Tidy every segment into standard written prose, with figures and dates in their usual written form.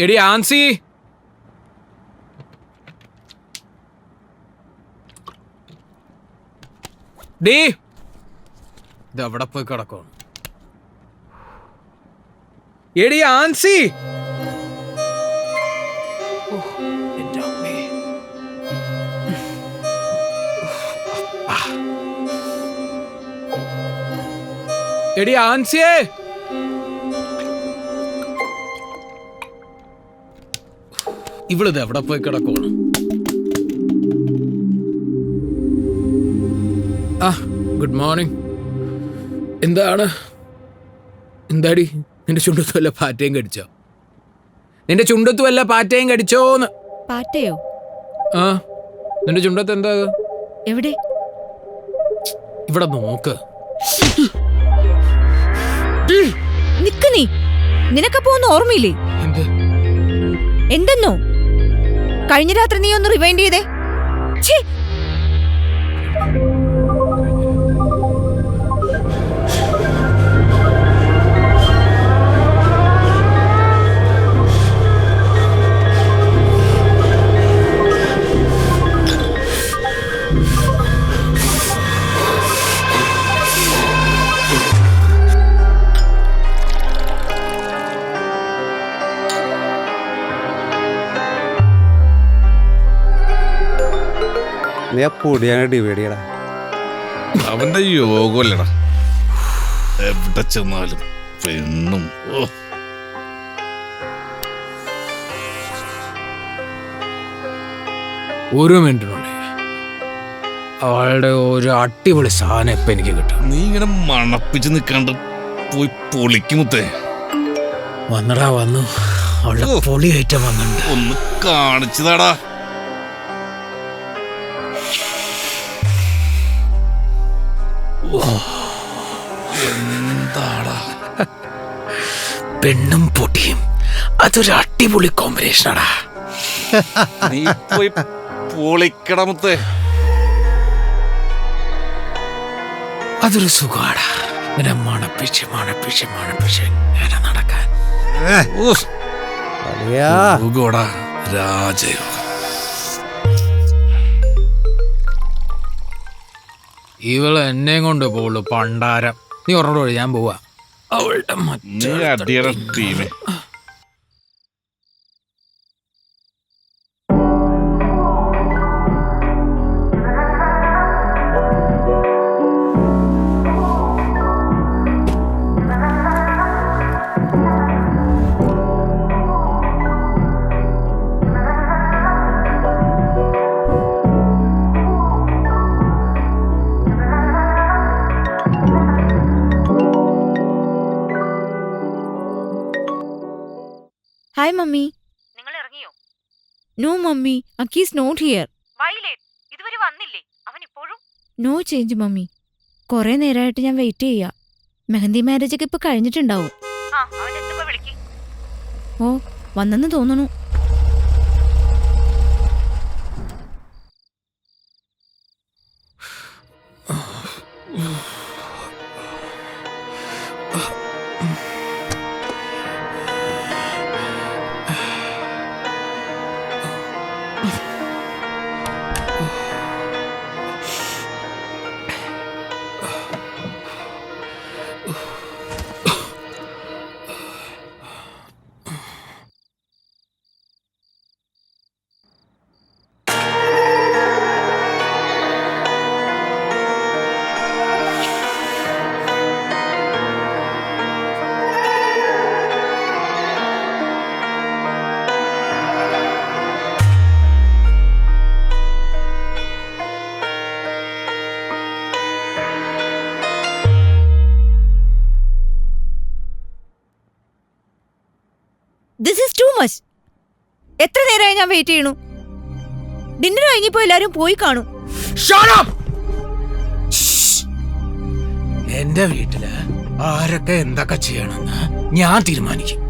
എടി ആൻസി, ഡീ ഇതെവിടെ പോയി കിടക്കും? എടി ആൻസി, എന്റെ അമ്മേ. എടി ആൻസിയേ, ഇവളിത് എവിടെ പോയി കിടക്കണം? Good morning. എന്താടി നിന്റെ ചുണ്ടത്ത് വല്ല പാറ്റയും കടിച്ചോ? നിന്റെ ചുണ്ടത്ത് വല്ല പാറ്റയും കടിച്ചോന്ന്? പാറ്റയോ? ആ, നിന്റെ ചുണ്ടത്ത് എന്താ? എവിടെ? ഇവിടെ നോക്ക്. നിക്ക് നീ. നിനക്കപ്പോ ഒന്നും ഓർമ്മയില്ലേ? എന്തെന്നോ? കഴിഞ്ഞ രാത്രി നീ ഒന്ന് റിവൈൻഡ് ചെയ്തേ. അവന്റെ യോഗമല്ലടാ, എവിടെ ചെന്നാലും പെണ്ണും. ഒരു മിനിറ്റിനുള്ളിൽ അവളുടെ ഒരു അടിപൊളി സാധനം ഇപ്പൊ എനിക്ക് കിട്ടും. നീ ഇങ്ങനെ മണപ്പിച്ച് നിൽക്കാണ്ട് പോയി പൊളിക്കുമുത്തേ. വന്നടാ, വന്നു. അവളുടെ പൊളി ഐറ്റം വന്നിട്ടുണ്ട്. ഒന്ന് കാണിച്ചതാടാ. എന്താടാ പെണ്ണും പൊടിയും, അതൊരു അടിപൊളി കോമ്പിനേഷനാടാ. നീ പോയി പൊളിക്കടമുത്തേ. അതൊരു സുഖാടാ, ഇങ്ങനെ മണപ്പിച്ച് മണപ്പിച്ച് മണപ്പിച്ച് ഇങ്ങനെ നടക്കാൻ. രാജയോ ഇവള് എന്നെയും കൊണ്ട് പോവുള്ളൂ പണ്ടാരം. നീ ഉറങ്ങോട്, ഞാൻ പോവാ. അവളുടെ അടിയുടെ ടീമേ. Hi mummy. നിങ്ങൾ ഇറങ്ങിയോ? No mummy, Akki is not here. Violet ഇതുവരെ വന്നില്ലേ? അവൻ ഇപ്പോഴും നോ ചേഞ്ച് മമ്മി. കുറെ നേരമായിട്ട് ഞാൻ വെയിറ്റ് ചെയ്യാ. മെഹന്തി മാരേജ് ഒക്കെ ഇപ്പൊ കഴിഞ്ഞിട്ടുണ്ടാവും. ഓ, വന്നെന്ന് തോന്നുന്നു. This is too much. എത്ര നേരമായി ഞാൻ വെയിറ്റ് ചെയ്യണു. ഡിന്നർ കഴിഞ്ഞപ്പോ എല്ലാരും പോയി കാണും. എന്റെ വീട്ടില് ആരൊക്കെ എന്തൊക്കെ ചെയ്യണമെന്ന് ഞാൻ തീരുമാനിക്കും.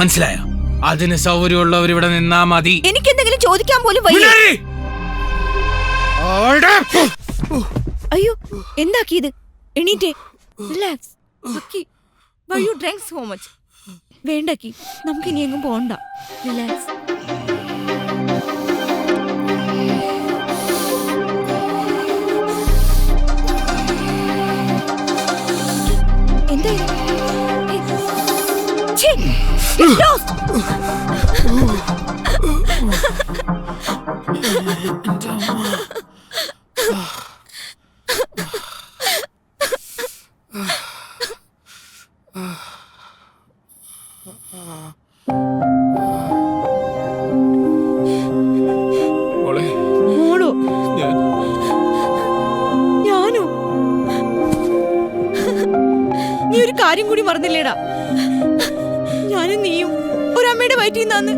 മനസ്സിലായോ? അതിന് സൗകര്യമുള്ളവർ ഇവിടെ നിന്നാ മതി. എനിക്ക് എന്തെങ്കിലും ചോദിക്കാൻ പോലും വയ്യ. അയ്യോ, എന്താക്കിയത്? എണീറ്റേ. Relax. Why you drank so much? വേണ്ട അക്കി, നമുക്ക് ഇനി എങ്ങും പോണ്ട. റിലാക്സ്. എന്താ മോളോ? ഞാനോ? നീ ഒരു കാര്യം കൂടി മറന്നില്ലേടാ? ഞാനും നീയും ഒരമ്മയുടെ വയറ്റിൽ നിന്നാന്ന്.